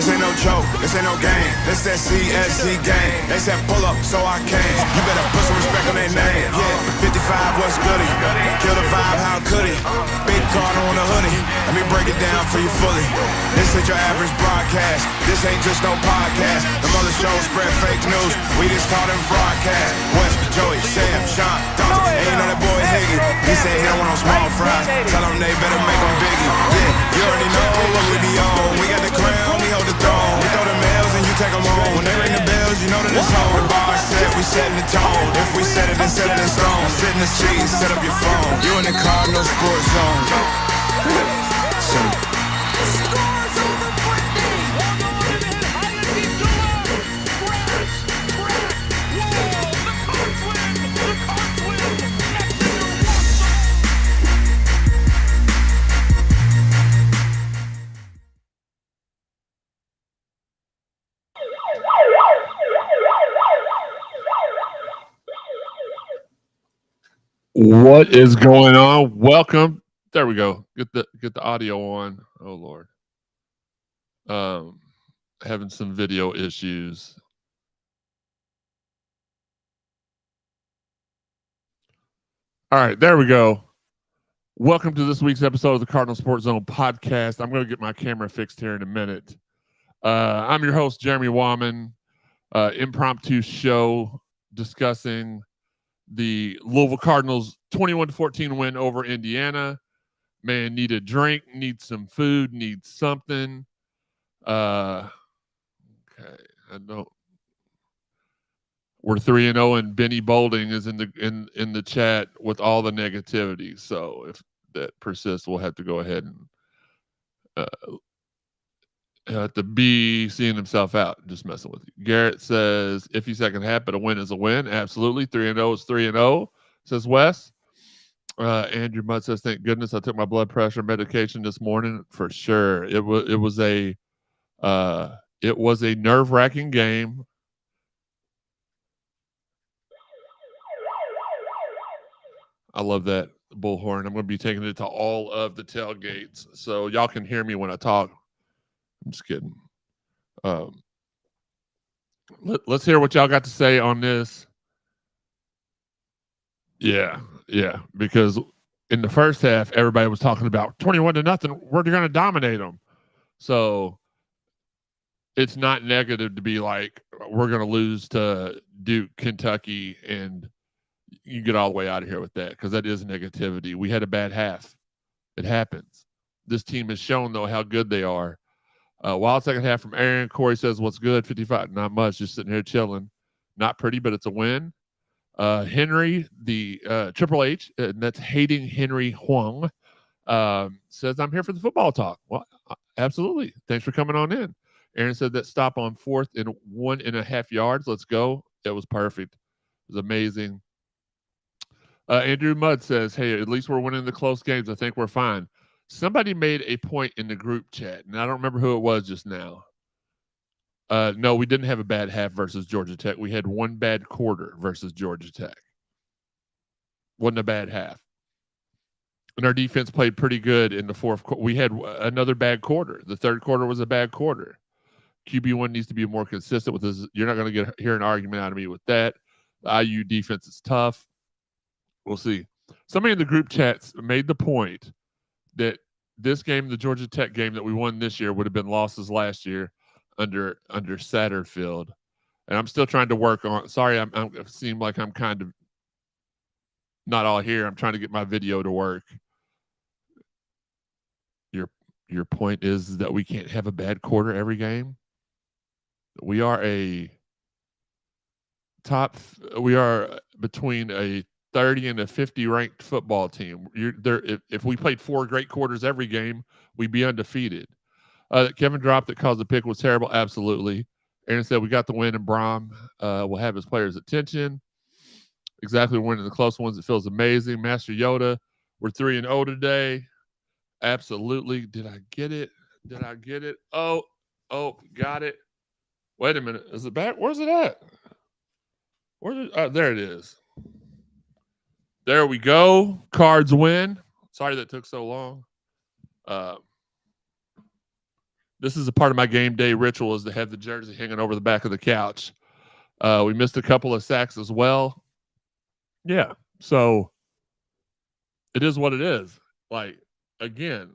This ain't no joke, this ain't no game. This that CSZ game. They said pull up, so I came. You better put some respect on their name. Yeah, 55, what's goody? Kill the vibe, how could he? Big Cardinal on the hoodie. Let me break it down for you fully. This ain't your average broadcast. This ain't just no podcast. The mother show spread fake news. We just call them broadcast. West, Joey, Sam, Sean, Dawson. And you know that boy Higgy. He said he don't want no small fries. Tell them they better make them biggie. Yeah, you already know what we be on. We got the crown, we hold the throne. We throw the mails and you take them home. When they ring the bells, you know that it's home. The bar set, we setting the tone. If we set it, then set it in stone. Sit in the seat, set up your phone. You in the Cardinal sports zone. What is going on? Welcome. There we go. Get the audio on. Oh Lord. Having some video issues. All right, there we go. Welcome to this week's episode of the Cardinal Sports Zone podcast. I'm going to get my camera fixed here in a minute. I'm your host, Jeremy Wahman. Impromptu show discussing the Louisville Cardinals 21-14 win over Indiana. Man, need a drink, need some food, need something. Okay, I know we're 3-0, and Benny Bolding is in the chat with all the negativity. So if that persists, we'll have to go ahead and have to be seeing himself out. Just messing with you. Garrett says, iffy second half, but a win is a win. Absolutely. 3-0 is 3-0, says Wes. Andrew Mudd says, thank goodness I took my blood pressure medication this morning. For sure. It was a nerve-wracking game. I love that bullhorn. I'm going to be taking it to all of the tailgates so y'all can hear me when I talk. I'm just kidding. Let's hear what y'all got to say on this. Yeah, because in the first half, everybody was talking about 21-0. We're going to dominate them. So it's not negative to be like, we're going to lose to Duke, Kentucky, and you get all the way out of here with that, because that is negativity. We had a bad half. It happens. This team has shown, though, how good they are. Wild second half from Aaron. Corey says, what's good? 55. Not much. Just sitting here chilling. Not pretty, but it's a win. Henry, the Triple H, and that's Hating Henry Huang, says, I'm here for the football talk. Well, absolutely. Thanks for coming on in. Aaron said that stop on 4th and 1.5 yards. Let's go. It was perfect. It was amazing. Andrew Mudd says, hey, at least we're winning the close games. I think we're fine. Somebody made a point in the group chat, and I don't remember who it was just now. No, we didn't have a bad half versus Georgia Tech. We had one bad quarter versus Georgia Tech. Wasn't a bad half. And our defense played pretty good in the fourth quarter. We had another bad quarter. The third quarter was a bad quarter. QB1 needs to be more consistent with this. You're not going to hear an argument out of me with that. The IU defense is tough. We'll see. Somebody in the group chats made the point that this game, the Georgia Tech game that we won this year, would have been losses last year under Satterfield. And I'm still trying to work on. Sorry, I seem like I'm kind of not all here. I'm trying to get my video to work. Your point is that we can't have a bad quarter every game. We are between a 30 and a 50 ranked football team. If we played 4 great quarters every game, we'd be undefeated. Kevin dropped that caused the pick was terrible. Absolutely. Aaron said we got the win, and Brom will have his players' attention. Exactly, we're winning the close ones. It feels amazing. Master Yoda, we're 3-0 today. Absolutely. Did I get it? Oh, got it. Wait a minute. Is it back? Where's it at? There it is. There we go. Cards win. Sorry that took so long. This is a part of my game day ritual is to have the jersey hanging over the back of the couch. We missed a couple of sacks as well. Yeah. So it is what it is. Like, again,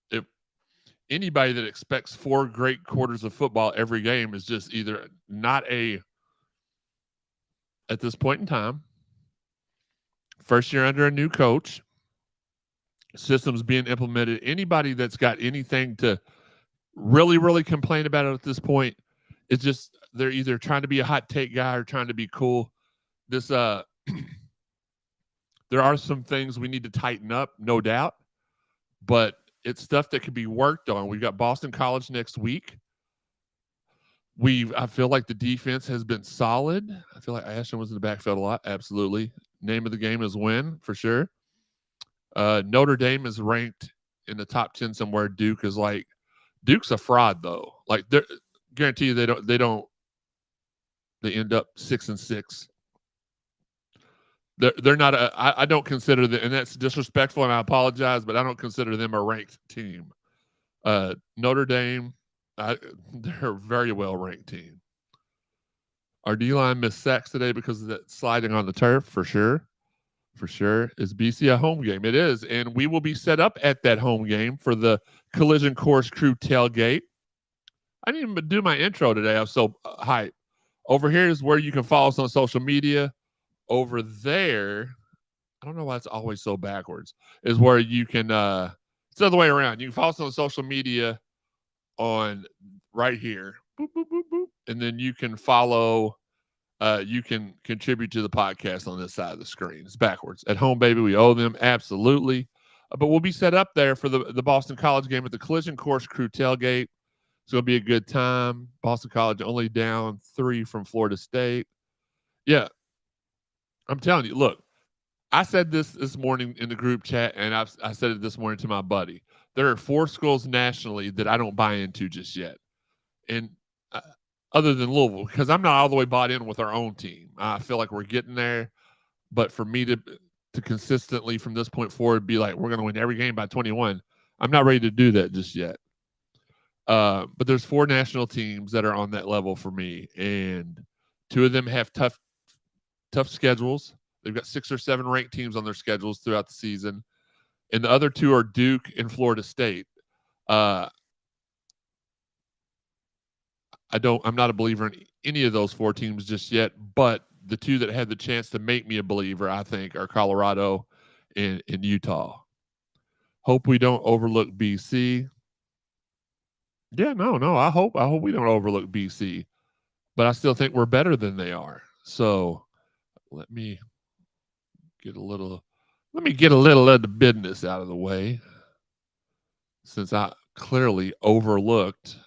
if anybody that expects 4 great quarters of football every game is just either not at this point in time, first year under a new coach, systems being implemented, anybody that's got anything to really, really complain about it at this point, it's just they're either trying to be a hot take guy or trying to be cool. This there are some things we need to tighten up, no doubt, but it's stuff that can be worked on. We've got Boston College next week. I feel like the defense has been solid. I feel like Ashton was in the backfield a lot. Absolutely. Name of the game is win, for sure. Notre Dame is ranked in the top 10 somewhere. Duke's a fraud, though. Like, guarantee you they end up 6-6. They're not I don't consider them, and that's disrespectful, and I apologize, but I don't consider them a ranked team. Notre Dame, they're a very well-ranked team. Our D-line missed sacks today because of that sliding on the turf, for sure. For sure. Is BC a home game? It is, and we will be set up at that home game for the Collision Course Crew Tailgate. I didn't even do my intro today. I was so hyped. Over here is where you can follow us on social media. Over there, I don't know why it's always so backwards, is where you can, it's the other way around. You can follow us on social media on right here. Boop, boop, boop, boop. And then you can follow, you can contribute to the podcast on this side of the screen. It's backwards. At home, baby, we owe them. Absolutely. But we'll be set up there for the Boston College game at the Collision Course Crew Tailgate. It's going to be a good time. Boston College only down 3 from Florida State. Yeah. I'm telling you, look, I said this morning in the group chat, and I said it this morning to my buddy. There are 4 schools nationally that I don't buy into just yet. And other than Louisville, because I'm not all the way bought in with our own team. I feel like we're getting there. But for me to consistently from this point forward be like, we're going to win every game by 21, I'm not ready to do that just yet. But there's 4 national teams that are on that level for me, and 2 of them have tough schedules. They've got 6 or 7 ranked teams on their schedules throughout the season, and the other 2 are Duke and Florida State. I'm not a believer in any of those 4 teams just yet, but the 2 that had the chance to make me a believer, I think, are Colorado and Utah. Hope we don't overlook BC. Yeah, no. I hope we don't overlook BC, but I still think we're better than they are. So let me get a little of the business out of the way, since I clearly overlooked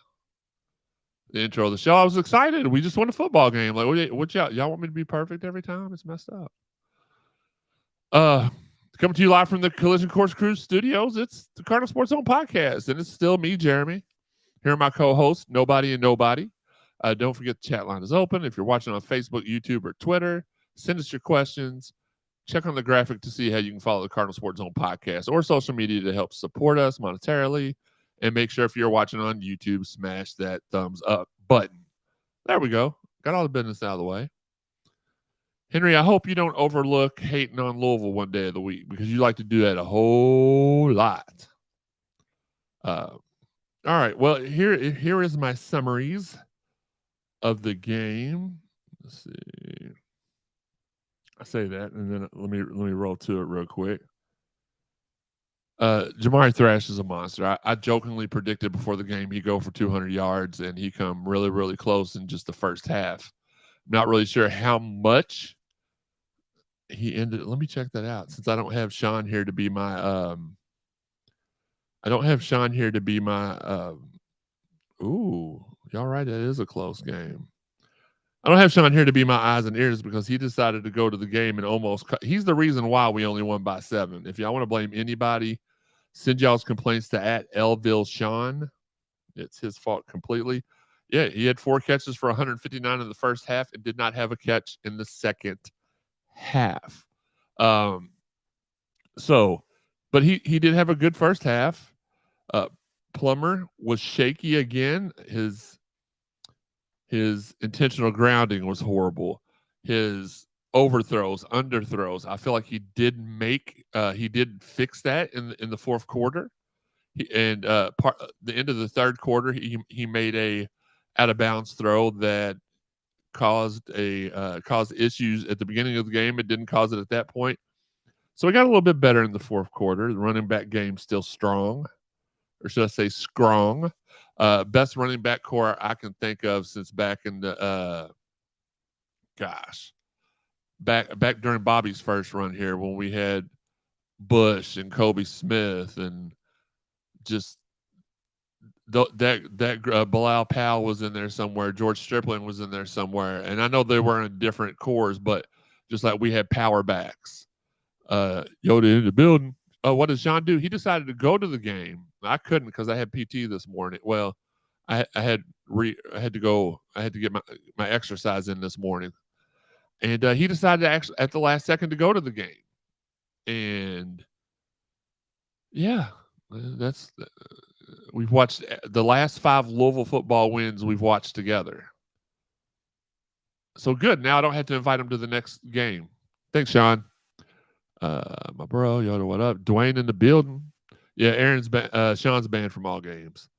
the intro of the show. I was excited. We just won a football game. Like, what y'all want me to be perfect every time? It's messed up. Coming to you live from the Collision Course Crew studios. It's the Cardinal Sports Zone podcast, and it's still me, Jeremy. Here are my co-hosts, Nobody and Nobody. Don't forget the chat line is open. If you're watching on Facebook, YouTube, or Twitter, send us your questions. Check on the graphic to see how you can follow the Cardinal Sports Zone podcast or social media to help support us monetarily. And make sure if you're watching on YouTube, smash that thumbs up button. There we go. Got all the business out of the way. Henry, I hope you don't overlook hating on Louisville one day of the week, because you like to do that a whole lot. All right. Well, here is my summaries of the game. Let's see. I say that, and then let me roll to it real quick. Jamari Thrash is a monster. I jokingly predicted before the game he'd go for 200 yards, and he come really, really close in just the first half. I'm not really sure how much he ended. Let me check that out, since I don't have Sean here to be my ooh, y'all right, that is a close game. I don't have Sean here to be my eyes and ears, because he decided to go to the game and he's the reason why we only won by 7. If y'all want to blame anybody, send y'all's complaints to @ElvilleSean. It's his fault completely. Yeah, he had 4 catches for 159 in the first half and did not have a catch in the second half. But he did have a good first half. Plummer was shaky again. His intentional grounding was horrible. His overthrows, underthrows. I feel like he did fix that in the fourth quarter. The end of the third quarter, he made a out of bounds throw that caused issues at the beginning of the game. It didn't cause it at that point. So we got a little bit better in the fourth quarter. The running back game still strong, or should I say strong. Best running back core I can think of since back in the back during Bobby's first run here when we had Bush and Kobe Smith and just Bilal Powell was in there somewhere. George Stripling was in there somewhere. And I know they were in different cores, but just like we had power backs. Yoda in the building. Oh, what does John do? He decided to go to the game. I couldn't because I had PT this morning. Well, I had to get my exercise in this morning. And he decided to actually at the last second to go to the game. And yeah, that's we've watched the last 5 Louisville football wins we've watched together. So good. Now I don't have to invite him to the next game. Thanks, Sean. My bro, Yoda, what up? Dwayne in the building. Yeah, Sean's banned from all games.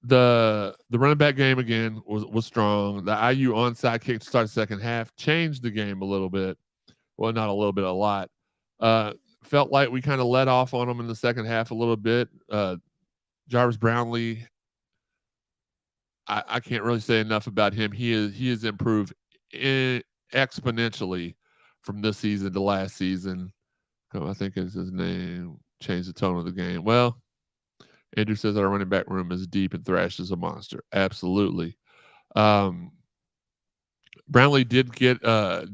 The running back game again was strong. The IU onside kick to start the second half changed the game a little bit. Well, not a little bit, a lot. Felt like we kind of let off on them in the second half a little bit. Jarvis Brownlee, I can't really say enough about him. He has improved exponentially from this season to last season. I think it's his name. Changed the tone of the game. Well, Andrew says our running back room is deep and Thrash is a monster. Absolutely. Brownlee did get caught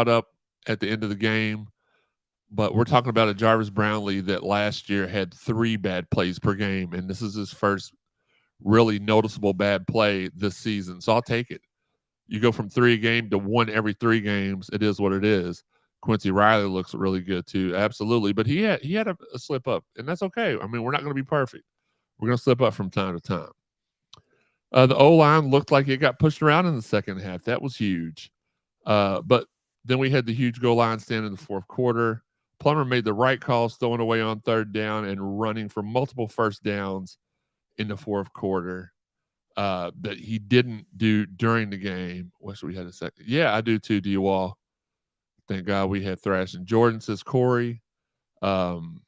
up at the end of the game, but we're talking about a Jarvis Brownlee that last year had 3 bad plays per game, and this is his first really noticeable bad play this season. So I'll take it. You go from 3 a game to 1 every 3 games. It is what it is. Quincy Riley looks really good too. Absolutely. But he had a slip up, and that's okay. I mean, we're not going to be perfect. We're going to slip up from time to time. The O-line looked like it got pushed around in the second half. That was huge. But then we had the huge goal line stand in the fourth quarter. Plummer made the right calls, throwing away on third down and running for multiple first downs in the fourth quarter that he didn't do during the game. Wish we had a second. Yeah, I do too, D-Wall. Thank God we had Thrash and Jordan, says Corey. On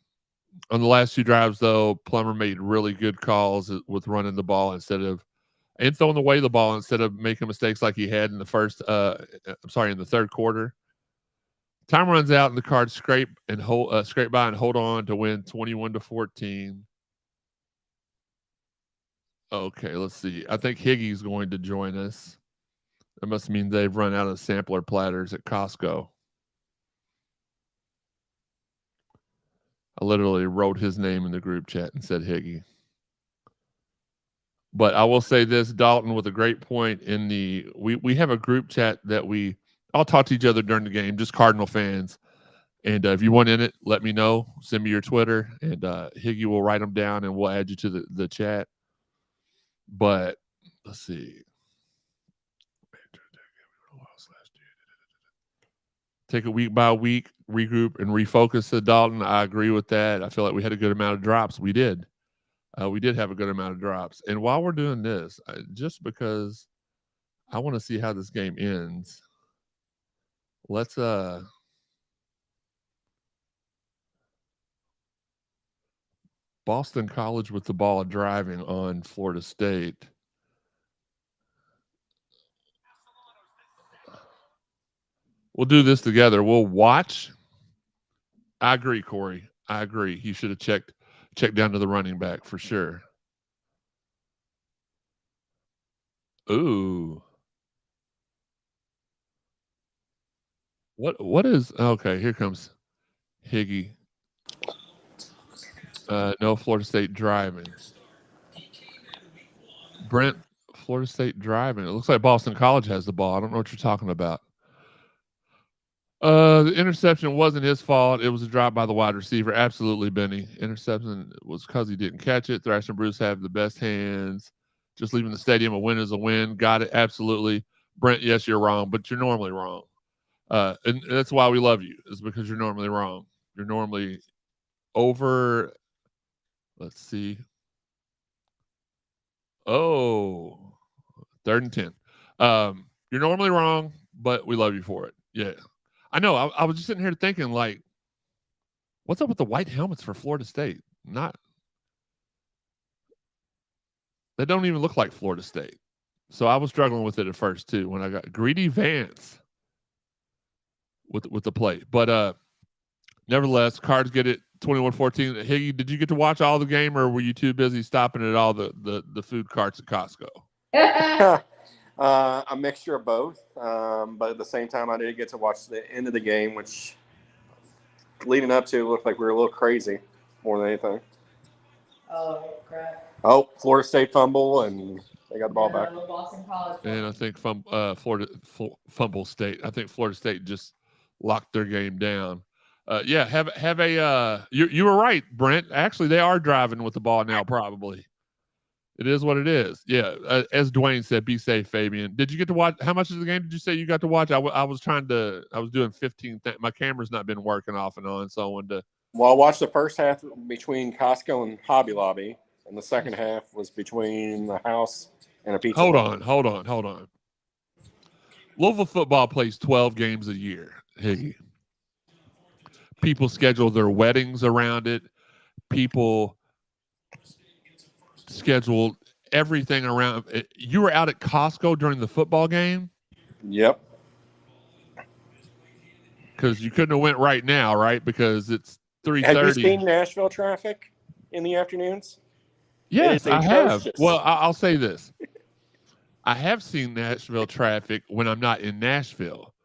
the last 2 drives, though, Plummer made really good calls with running the ball and throwing away the ball instead of making mistakes like he had in the in the third quarter. Time runs out and the Cards scrape by and hold on to win 21-14. Okay, let's see. I think Higgy's going to join us. That must mean they've run out of sampler platters at Costco. I literally wrote his name in the group chat and said Higgy. But I will say this, Dalton, with a great point in we have a group chat that we all talk to each other during the game, just Cardinal fans. And if you want in it, let me know. Send me your Twitter, and Higgy will write them down, and we'll add you to the chat. But let's see. Take it week by week, regroup, and refocus to Dalton. I agree with that. I feel like we had a good amount of drops. We did. We did have a good amount of drops. And while we're doing this, just because I want to see how this game ends, let's Boston College with the ball driving on Florida State. We'll do this together. We'll watch. I agree, Corey. I agree. He should have checked down to the running back for sure. Ooh. What is okay? Here comes Higgy. No, Florida State driving. Brent, Florida State driving. It looks like Boston College has the ball. I don't know what you're talking about. The interception wasn't his fault. It was a drop by the wide receiver. Absolutely, Benny. Interception was because he didn't catch it. Thrash and Bruce have the best hands. Just leaving the stadium, a win is a win. Got it. Absolutely. Brent, yes, you're wrong, but you're normally wrong. And that's why we love you, is because you're normally wrong. You're normally over. Let's see. Oh, 3rd and 10. You're normally wrong, but we love you for it. Yeah. I know. I was just sitting here thinking, like, what's up with the white helmets for Florida State? They don't even look like Florida State. So I was struggling with it at first too when I got Greedy Vance with the play. But nevertheless, Cards get it 21-14. Higgy, did you get to watch all the game, or were you too busy stopping at all the food carts at Costco? A mixture of both. But at the same time, I did get to watch the end of the game, which leading up to looked like we were a little crazy more than anything. Oh, crap. Oh, Florida State fumble, and they got the ball back. Boston College. And I think Fumble State. I think Florida State just locked their game down. Yeah, have a. You were right, Brent. Actually, they are driving with the ball now. Probably, it is what it is. Yeah, as Dwayne said, be safe, Fabian. Did you get to watch? How much of the game did you say you got to watch? I was doing 15. My camera's not been working off and on, so I wanted to. Well, I watched the first half between Costco and Hobby Lobby, and the second half was between the house and a pizza. Hold on. Louisville football plays 12 games a year, Higgy. People schedule their weddings around it. People schedule everything around it. You were out at Costco during the football game? Yep. Because you couldn't have went right now, right? Because it's 3:30. Have you seen Nashville traffic in the afternoons? Yes, I have. Well, I'll say this. I have seen Nashville traffic when I'm not in Nashville.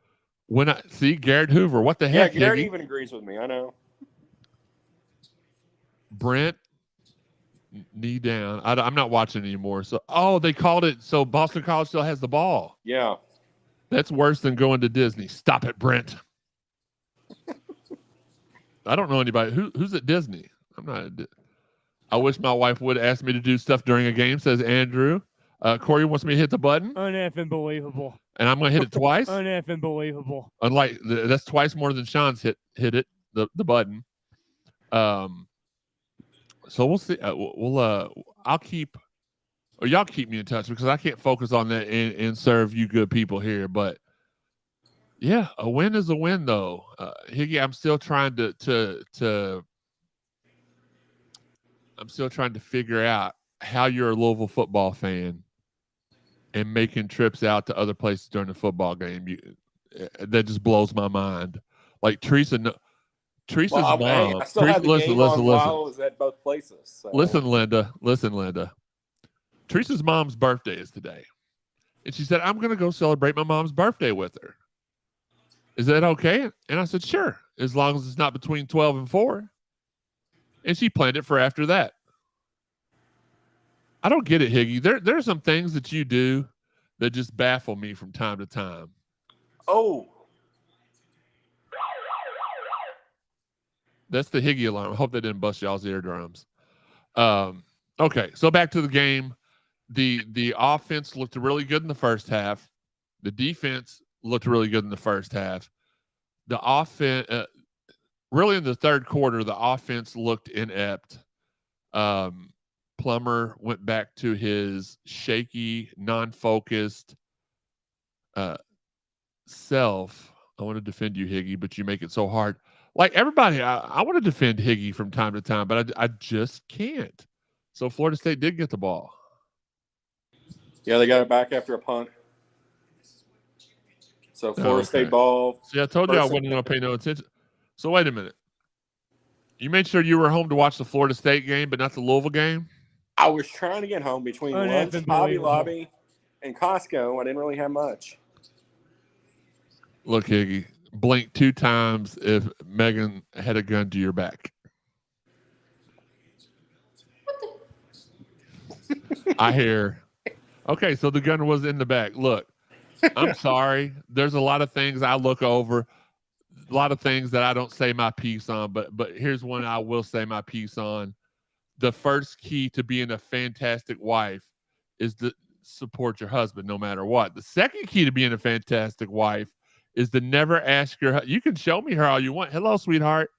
When I see Garrett Hoover, what the heck? Yeah, Garrett Higgy? even agrees with me. I know. Brent, knee down. I'm not watching anymore. So, they called it. So Boston College still has the ball. Yeah. That's worse than going to Disney. Stop it, Brent. I don't know anybody who's at Disney. I'm not. I wish my wife would ask me to do stuff during a game. Says Andrew. Corey wants me to hit the button. Uneffing believable. And I'm going to hit it twice. Uneffing believable. Unlike that's twice more than Sean's hit it the button. So we'll see. I'll keep. Or y'all keep me in touch because I can't focus on that and serve you good people here. But yeah, a win is a win, though. Higgy, I'm still trying to. I'm still trying to figure out how you're a Louisville football fan and making trips out to other places during the football game. That just blows my mind. Like Teresa's mom. I still have the game on while I was at both places. So. Listen, Linda. Teresa's mom's birthday is today. And she said, I'm going to go celebrate my mom's birthday with her. Is that okay? And I said, sure, as long as it's not between 12 and 4. And she planned it for after that. I don't get it, Higgy. There are some things that you do that just baffle me from time to time. Oh. That's the Higgy alarm. I hope that didn't bust y'all's eardrums. Okay, so back to the game. The offense looked really good in the first half. The defense looked really good in the first half. The offense, really in the third quarter, the offense looked inept. Plummer went back to his shaky, non-focused self. I want to defend you, Higgy, but you make it so hard. Like everybody, I want to defend Higgy from time to time, but I just can't. So Florida State did get the ball. Yeah, they got it back after a punt. So Florida State ball. See, I told you I wasn't going to pay no attention. So wait a minute. You made sure you were home to watch the Florida State game, but not the Louisville game? I was trying to get home between lunch, Hobby Lobby, and Costco. I didn't really have much. Look, Higgy, blink 2 times if Megan had a gun to your back. I hear. Okay, so the gun was in the back. Look, I'm sorry. There's a lot of things I look over. a lot of things that I don't say my piece on, but here's one I will say my piece on. The first key to being a fantastic wife is to support your husband no matter what. The second key to being a fantastic wife is to never ask your you can show me her all you want. Hello, sweetheart.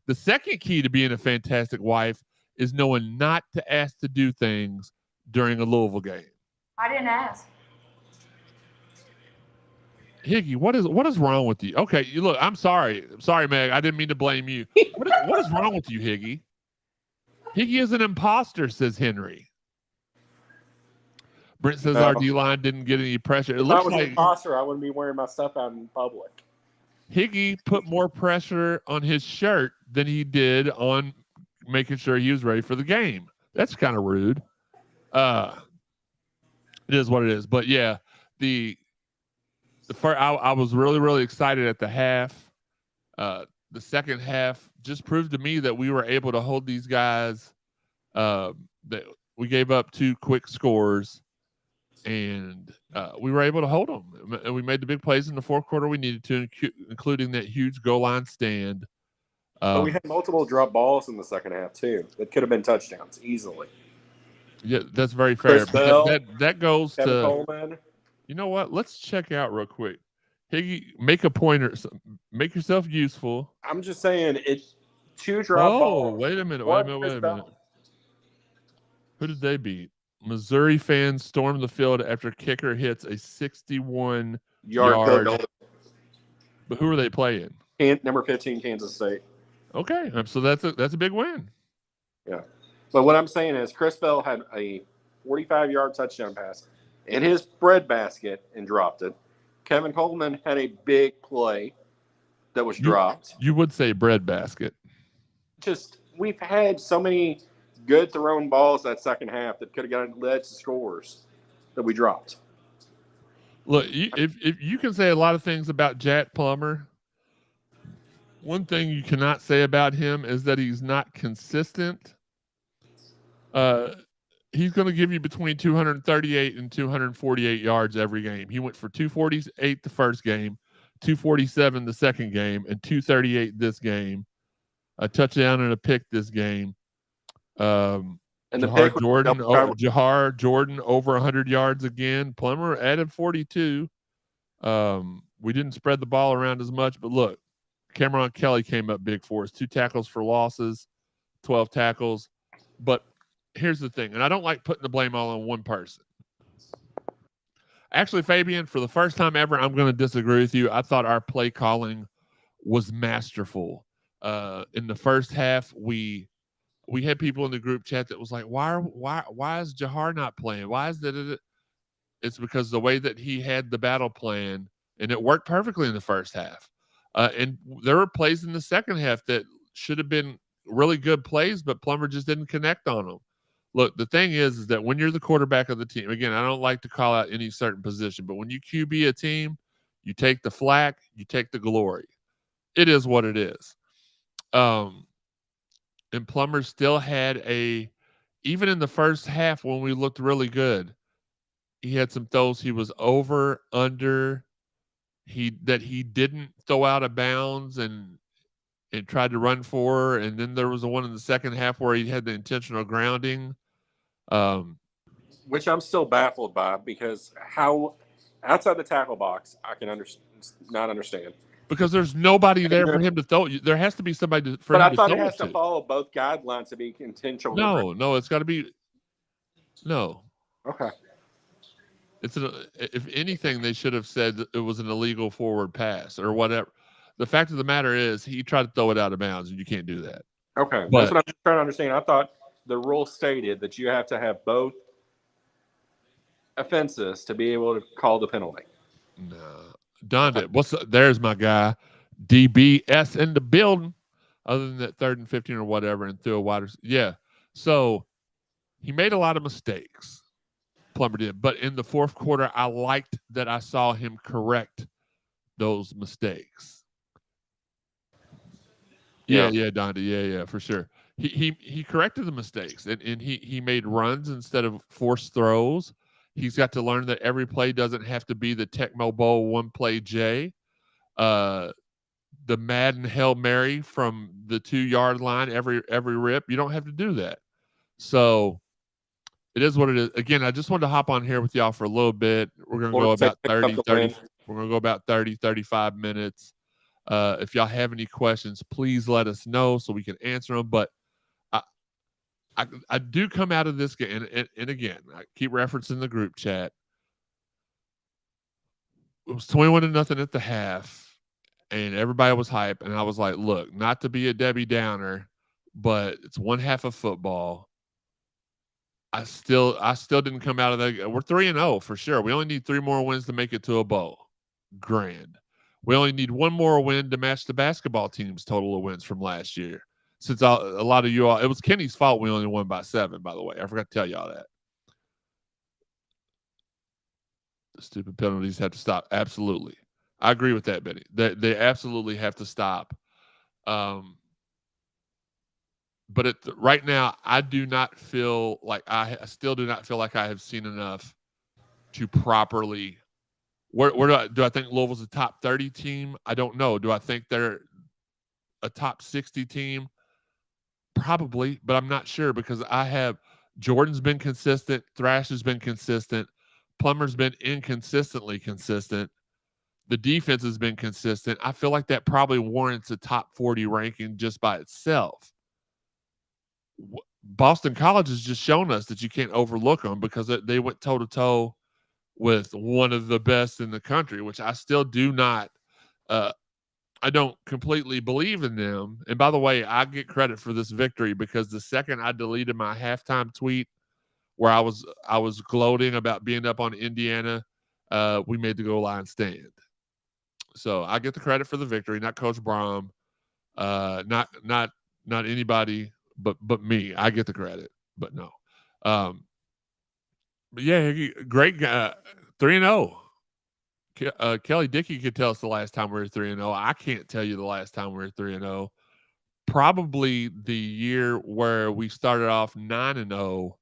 The second key to being a fantastic wife is knowing not to ask to do things during a Louisville game. I didn't ask. Higgy, what is wrong with you? Okay, you look. I'm sorry, Meg. I didn't mean to blame you. What is wrong with you, Higgy? Higgy is an imposter, says Henry. Brent says our D line didn't get any pressure. It If I looks was like an imposter, I wouldn't be wearing my stuff out in public. Higgy put more pressure on his shirt than he did on making sure he was ready for the game. That's kind of rude. It is what it is. But yeah, the first, I was really excited at the half. The second half just proved to me that we were able to hold these guys. That we gave up 2 quick scores, and we were able to hold them. And we made the big plays in the fourth quarter we needed to, including that huge goal line stand. But we had multiple drop balls in the second half too. That could have been touchdowns easily. Yeah, that's very fair. That goes Kevin to Coleman. You know what? Let's check out real quick. Higgy, make a pointer. Make yourself useful. I'm just saying, it's 2 drop balls. Wait a minute. What Wait a is minute. Who did they beat? Missouri fans stormed the field after kicker hits a 61-yard. But who are they playing? Number 15, Kansas State. Okay, so that's a big win. Yeah. But what I'm saying is Chris Bell had a 45-yard touchdown pass in his breadbasket and dropped it. Kevin Coleman had a big play that was dropped. You would say breadbasket. Just, we've had so many good thrown balls that second half that could have led to scores that we dropped. Look, if you can say a lot of things about Jack Plummer, one thing you cannot say about him is that he's not consistent. He's going to give you between 238 and 248 yards every game. He went for 248 the first game, 247 the second game, and 238 this game. A touchdown and a pick this game. And Jahar Jordan over 100 yards again. Plummer added 42. We didn't spread the ball around as much, but look, Cameron Kelly came up big for us. 2 tackles for losses, 12 tackles. But here's the thing, and I don't like putting the blame all on one person. Actually, Fabian, for the first time ever, I'm going to disagree with you. I thought our play calling was masterful. In the first half, we had people in the group chat that was like, why is Jahar not playing? Why is that? It's because the way that he had the battle plan, and it worked perfectly in the first half. And there were plays in the second half that should have been really good plays, but Plummer just didn't connect on them. Look, the thing is that when you're the quarterback of the team, again, I don't like to call out any certain position, but when you QB a team, you take the flack, you take the glory. It is what it is. And Plummer still had even in the first half when we looked really good, he had some throws he was over, under, that he didn't throw out of bounds and tried to run for, and then there was the one in the second half where he had the intentional grounding. Which I'm still baffled by, because how outside the tackle box I can not understand. Because there's nobody there for him to throw. There has to be somebody for him to throw. But I thought it has to follow both guidelines to be intentional. No, it's got to be. No. Okay. If anything, they should have said it was an illegal forward pass or whatever. The fact of the matter is, he tried to throw it out of bounds, and you can't do that. Okay, that's what I'm trying to understand. I thought the rule stated that you have to have both offenses to be able to call the penalty. No, Donda, there's my guy, DBS in the building. Other than that 3rd and 15 or whatever, and threw a wider. Yeah, so he made a lot of mistakes. Plummer did, but in the fourth quarter, I liked that I saw him correct those mistakes. Yeah, Donda. Yeah, for sure. He corrected the mistakes, and he made runs instead of forced throws. He's got to learn that every play doesn't have to be the Tecmo Bowl one play J. the Madden Hail Mary from the 2-yard line every rip. You don't have to do that. So it is what it is. Again, I just wanted to hop on here with y'all for a little bit. We're going to go about 30. We're going to go about 30, 35 minutes. If y'all have any questions, please let us know so we can answer them. But I do come out of this game, and again, I keep referencing the group chat. It was 21-0 at the half, and everybody was hype. And I was like, look, not to be a Debbie Downer, but it's one half of football. I still didn't come out of that. We're 3-0 for sure. We only need 3 more wins to make it to a bowl. Grand. We only need 1 more win to match the basketball team's total of wins from last year. Since a lot of you all, it was Kenny's fault we only won by 7, by the way. I forgot to tell y'all that. The stupid penalties have to stop. Absolutely. I agree with that, Benny. They absolutely have to stop. But right now, I do not feel like I still do not feel like I have seen enough to properly. Where do I think Louisville's a top 30 team? I don't know. Do I think they're a top 60 team? Probably, but I'm not sure because Jordan's been consistent, Thrash has been consistent, Plummer's been inconsistently consistent. The defense has been consistent. I feel like that probably warrants a top 40 ranking just by itself. Boston College has just shown us that you can't overlook them because they went toe-to-toe with one of the best in the country, which I still do not I don't completely believe in them. And by the way, I get credit for this victory because the second I deleted my halftime tweet where I was gloating about being up on Indiana, we made the goal line stand. So I get the credit for the victory, not Coach Brom, not anybody but me. I get the credit, but no. But yeah, great guy, 3-0. Kelly Dickey could tell us the last time we were 3-0. I can't tell you the last time we were 3-0. Probably the year where we started off 9-0.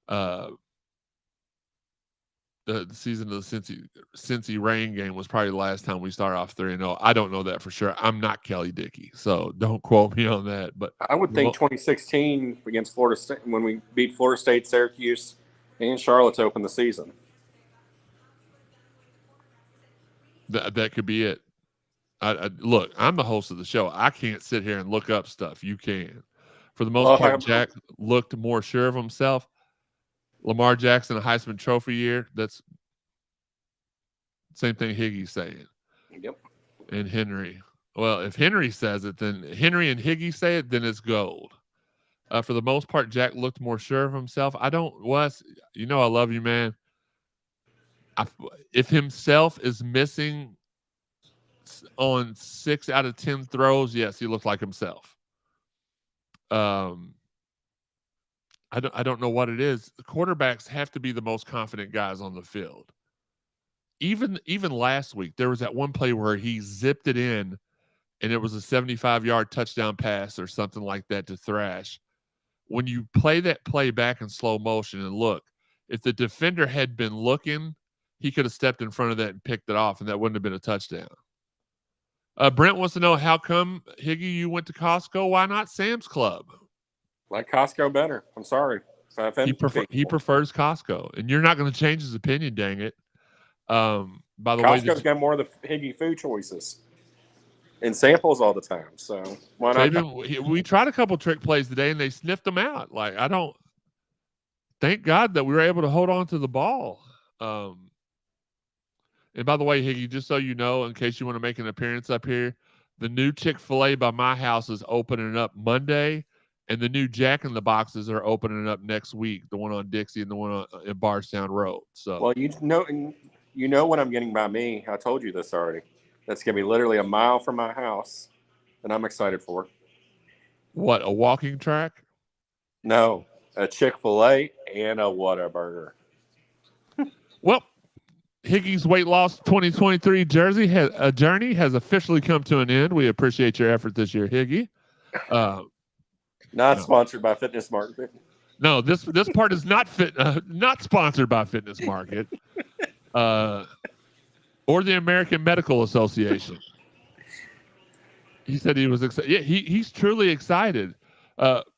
The season of the Cincy Rain game was probably the last time we started off 3-0. I don't know that for sure. I'm not Kelly Dickey, so don't quote me on that. But I would think 2016 against Florida State, when we beat Florida State, Syracuse, and Charlotte to open the season. That could be it. Look, I'm the host of the show. I can't sit here and look up stuff. You can. For the most part, Jack looked more sure of himself. Lamar Jackson, a Heisman Trophy year. That's same thing Higgy's saying. Yep. And Henry. Well, if Henry says it, then Henry and Higgy say it, then it's gold. For the most part, Jack looked more sure of himself. Wes, I love you, man. If himself is missing on 6 out of 10 throws, yes, he looked like himself. I don't know what it is. The quarterbacks have to be the most confident guys on the field. Even last week, there was that one play where he zipped it in, and it was a 75-yard touchdown pass or something like that to Thrash. When you play that play back in slow motion and look, if the defender had been looking, he could have stepped in front of that and picked it off, and that wouldn't have been a touchdown. Brent wants to know, how come, Higgy, you went to Costco? Why not Sam's Club? Like Costco better. I'm sorry. He prefers Costco, and you're not going to change his opinion, dang it. By the way, Costco's got more of the Higgy food choices and samples all the time. So why not? We tried a couple trick plays today, and they sniffed them out. Thank God that we were able to hold on to the ball. And by the way, Higgy, just so you know, in case you want to make an appearance up here, the new Chick-fil-A by my house is opening up Monday, and the new Jack in the Boxes are opening up next week, the one on Dixie and the one in Bardstown Road. So, well, you know what I'm getting by me. I told you this already. That's going to be literally a mile from my house, and I'm excited for it. What, a walking track? No, a Chick-fil-A and a Whataburger. Well, Higgy's weight loss 2023 journey has officially come to an end. We appreciate your effort this year, Higgy. Not sponsored by Fitness Market. No, this part is not sponsored by Fitness Market, or the American Medical Association. He said he was excited. Yeah, he's truly excited.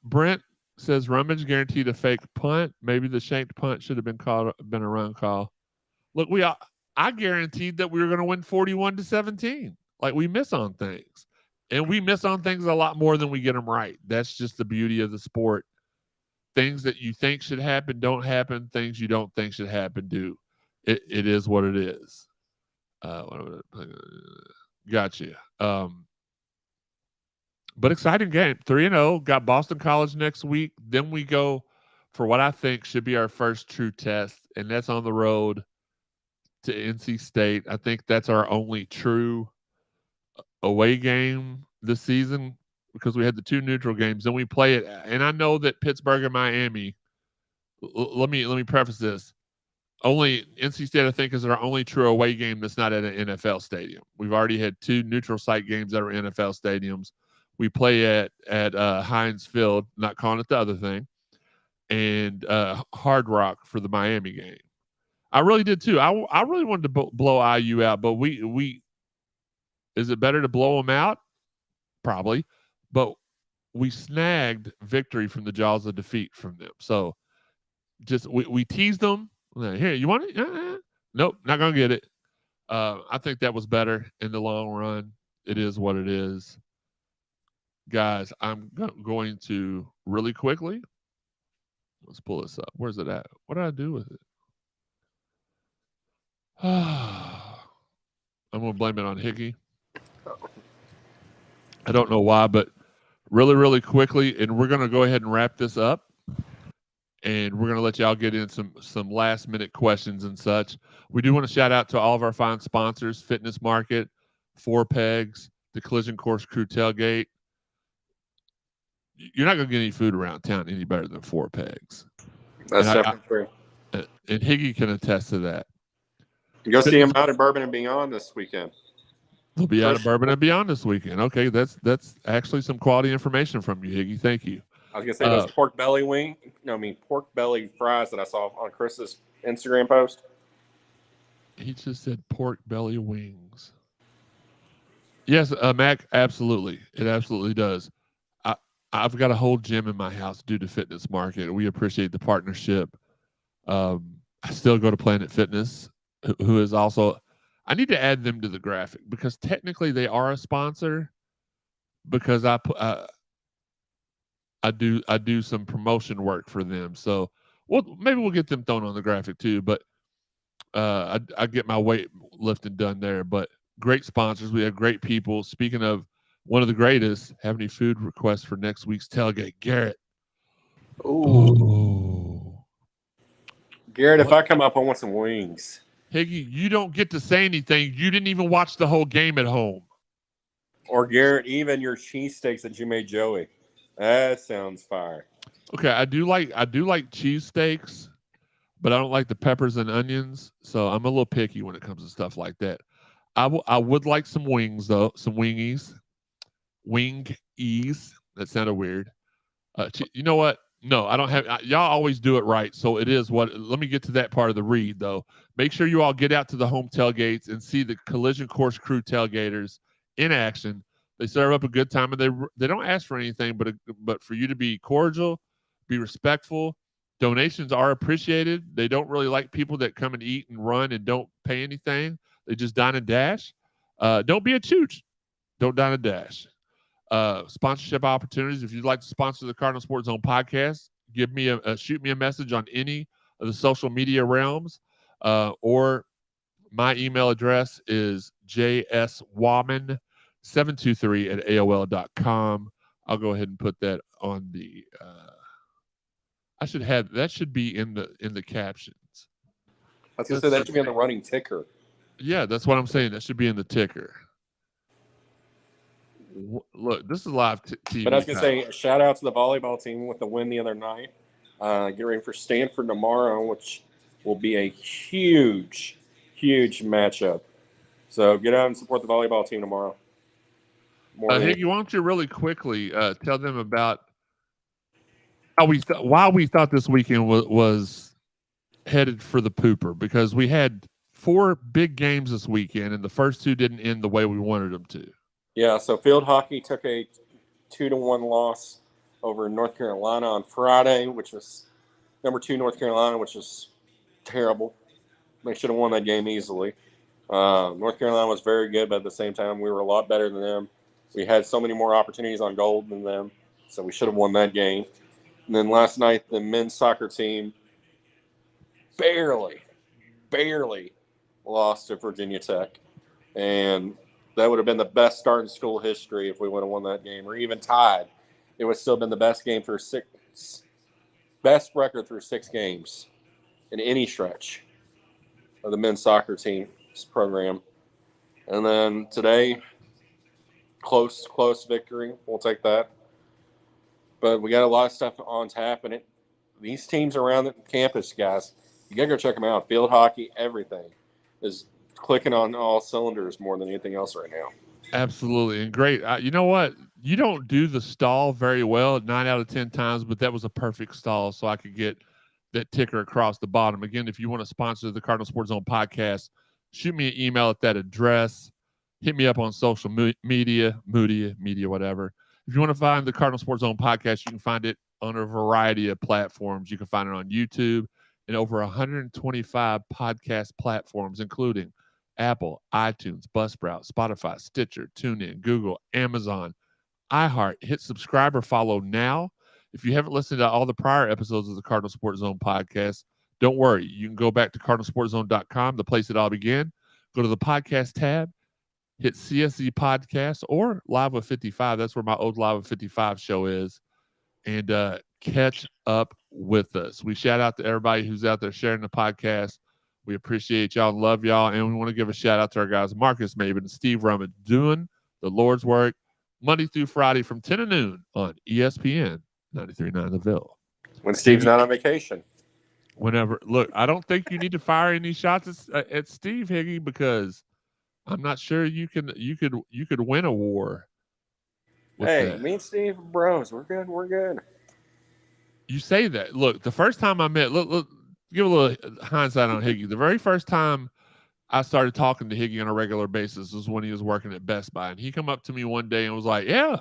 Brent says Rummage guaranteed a fake punt. Maybe the shanked punt should have been a run call. Look, I guaranteed that we were going to win 41-17. Like, we miss on things, and we miss on things a lot more than we get them right. That's just the beauty of the sport. Things that you think should happen don't happen. Things you don't think should happen do. It is what it is. Gotcha. But exciting game. 3-0. Got Boston College next week. Then we go for what I think should be our first true test, and that's on the road to NC State. I think that's our only true away game this season because we had the 2 neutral games. Then we play it, and I know that Pittsburgh and Miami. Let me preface this. Only NC State, I think, is our only true away game that's not at an NFL stadium. We've already had 2 neutral site games that are NFL stadiums. We play at Heinz Field, not calling it the other thing, and Hard Rock for the Miami game. I really did too. I really wanted to blow IU out, but we is it better to blow them out? Probably, but we snagged victory from the jaws of defeat from them. So just we teased them. Here, you want it? Nope, not gonna get it. I think that was better in the long run. It is what it is. Guys, I'm going to really quickly. Let's pull this up. Where's it at? What did I do with it? I'm going to blame it on Higgy. I don't know why, but really, really quickly, and we're going to go ahead and wrap this up. And we're going to let y'all get in some last-minute questions and such. We do want to shout out to all of our fine sponsors, Fitness Market, 4 Pegs, the Collision Course Crew Tailgate. You're not going to get any food around town any better than 4 Pegs. That's definitely true. And Higgy can attest to that. You go see him out at Bourbon and Beyond this weekend. They'll be out at Bourbon and Beyond this weekend. Okay, that's actually some quality information from you, Higgy. Thank you. I was going to say those pork belly fries that I saw on Chris's Instagram post. He just said pork belly wings. Yes, Mac, absolutely. It absolutely does. I've got a whole gym in my house due to Fitness Market. We appreciate the partnership. I still go to Planet Fitness, who is also – I need to add them to the graphic because technically they are a sponsor because I do some promotion work for them. So maybe we'll get them thrown on the graphic too. But I get my weight lifting done there. But great sponsors. We have great people. Speaking of one of the greatest, have any food requests for next week's tailgate? Garrett. Ooh. Garrett, if I come up, I want some wings. Higgy, you don't get to say anything. You didn't even watch the whole game at home. Or Garrett, even your cheesesteaks that you made Joey. That sounds fire. Okay, I do like cheesesteaks, but I don't like the peppers and onions. So I'm a little picky when it comes to stuff like that. I would like some wings though, some wingies. Wing-ease. That sounded weird. You know what? No, I don't have. Y'all always do it right. So it is what. Let me get to that part of the read, though. Make sure you all get out to the home tailgates and see the Collision Course Crew tailgaters in action. They serve up a good time, and they don't ask for anything, but for you to be cordial, be respectful. Donations are appreciated. They don't really like people that come and eat and run and don't pay anything. They just dine and dash. Don't be a chooch. Don't dine and dash. Sponsorship opportunities. If you'd like to sponsor the Cardinal Sports Zone podcast, shoot me a message on any of the social media realms, or my email address is jswaman723@aol.com. I'll go ahead and put that on the. That should be in the captions. I was gonna say that should be on the running ticker. Yeah, that's what I'm saying. That should be in the ticker. Look, this is live TV. But I was going to say, shout out to the volleyball team with the win the other night. Get ready for Stanford tomorrow, which will be a huge, huge matchup. So get out and support the volleyball team tomorrow. Higgy, why don't you really quickly tell them about why we thought this weekend was headed for the pooper? Because we had 4 big games this weekend, and the first 2 didn't end the way we wanted them to. Yeah, so field hockey took a 2-1 loss over North Carolina on Friday, which was number 2 North Carolina, which is terrible. They should have won that game easily. North Carolina was very good, but at the same time, we were a lot better than them. We had so many more opportunities on goal than them, so we should have won that game. And then last night, the men's soccer team barely lost to Virginia Tech. And that would have been the best start in school history if we would have won that game, or even tied. It would still have been the best game for best record through 6 games in any stretch of the men's soccer team's program. And then today, close victory. We'll take that. But we got a lot of stuff on tap, and these teams around the campus, guys, you got to go check them out. Field hockey, everything is clicking on all cylinders more than anything else right now. Absolutely. And great. You know what? You don't do the stall very well 9 out of 10 times, but that was a perfect stall so I could get that ticker across the bottom. Again, if you want to sponsor the Cardinal Sports Zone podcast, shoot me an email at that address. Hit me up on social media, whatever. If you want to find the Cardinal Sports Zone podcast, you can find it on a variety of platforms. You can find it on YouTube and over 125 podcast platforms, including Apple, iTunes, Buzzsprout, Spotify, Stitcher, TuneIn, Google, Amazon, iHeart. Hit subscribe or follow now. If you haven't listened to all the prior episodes of the Cardinal Sports Zone podcast, don't worry. You can go back to cardinalsportszone.com, the place it all began. Go to the podcast tab, hit CSZ Podcast or Live with 55. That's where my old Live with 55 show is. And catch up with us. We shout out to everybody who's out there sharing the podcast. We appreciate y'all and love y'all. And we want to give a shout out to our guys, Marcus Maben and Steve Rummett, doing the Lord's work Monday through Friday from 10 to noon on ESPN 93.9 The Ville. When Steve's not on vacation. Whenever. Look, I don't think you need to fire any shots at Steve, Higgy, because I'm not sure you could win a war. Hey, me and Steve are bros. We're good. You say that. Look, the first time I met, look, give a little hindsight on Higgy. The very first time I started talking to Higgy on a regular basis was when he was working at Best Buy. And he come up to me one day and was like, yeah,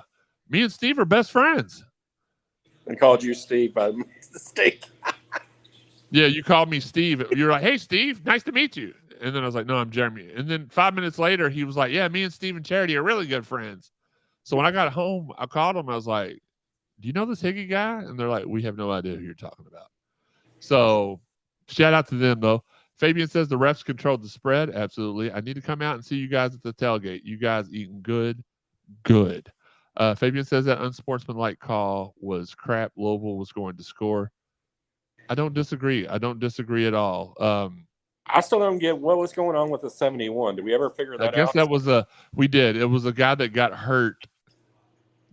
me and Steve are best friends. And called you Steve by mistake. Yeah, you called me Steve. You're like, hey, Steve, nice to meet you. And then I was like, no, I'm Jeremy. And then 5 minutes later, he was like, yeah, me and Steve and Charity are really good friends. So when I got home, I called him. I was like, do you know this Higgy guy? And they're like, we have no idea who you're talking about. So shout out to them, though. Fabian says the refs controlled the spread. Absolutely. I need to come out and see you guys at the tailgate. You guys eating good. Fabian says that unsportsmanlike call was crap. Louisville was going to score. I don't disagree. At all. I still don't get what was going on with the 71. Did we ever figure that out? I guess that was we did. It was a guy that got hurt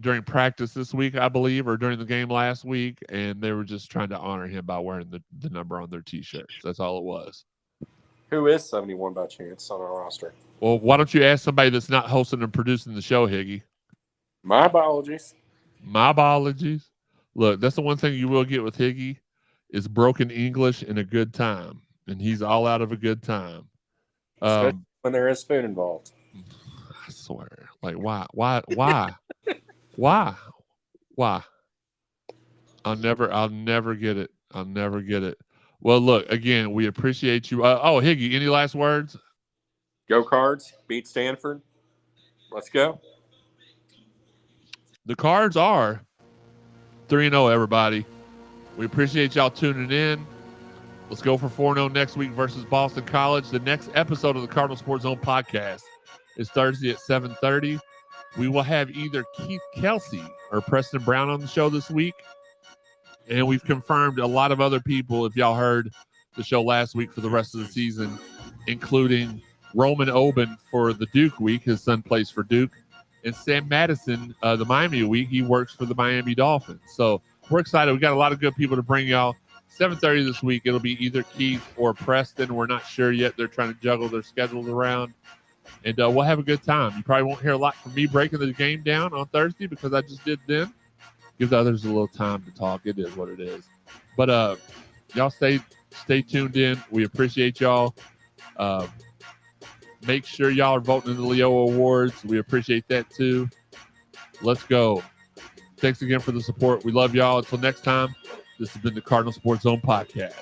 during practice this week, I believe, or during the game last week, and they were just trying to honor him by wearing the number on their T-shirts. That's all it was. Who is 71 by chance on our roster? Well, why don't you ask somebody that's not hosting and producing the show, Higgy? My apologies. Look, that's the one thing you will get with Higgy is broken English and a good time, and he's all out of a good time. Especially when there is food involved. I swear. Like, why? Why? I'll never get it. Well, look, again, we appreciate you. Higgy, any last words? Go Cards, beat Stanford. Let's go. The Cards are 3-0, everybody. We appreciate y'all tuning in. Let's go for 4-0 next week versus Boston College. The next episode of the Cardinal Sports Zone podcast is Thursday at 7:30. We will have either Keith Kelsey or Preston Brown on the show this week. And we've confirmed a lot of other people, if y'all heard the show last week, for the rest of the season, including Roman Oben for the Duke week. His son plays for Duke. And Sam Madison, the Miami week, he works for the Miami Dolphins. So we're excited. We got a lot of good people to bring y'all. 7:30 this week. It'll be either Keith or Preston. We're not sure yet. They're trying to juggle their schedules around. And we'll have a good time. You probably won't hear a lot from me breaking the game down on Thursday because I just did then. Give the others a little time to talk. It is what it is. But y'all stay tuned in. We appreciate y'all. Make sure y'all are voting in the Leo Awards. We appreciate that too. Let's go. Thanks again for the support. We love y'all. Until next time, this has been the Cardinal Sports Zone Podcast.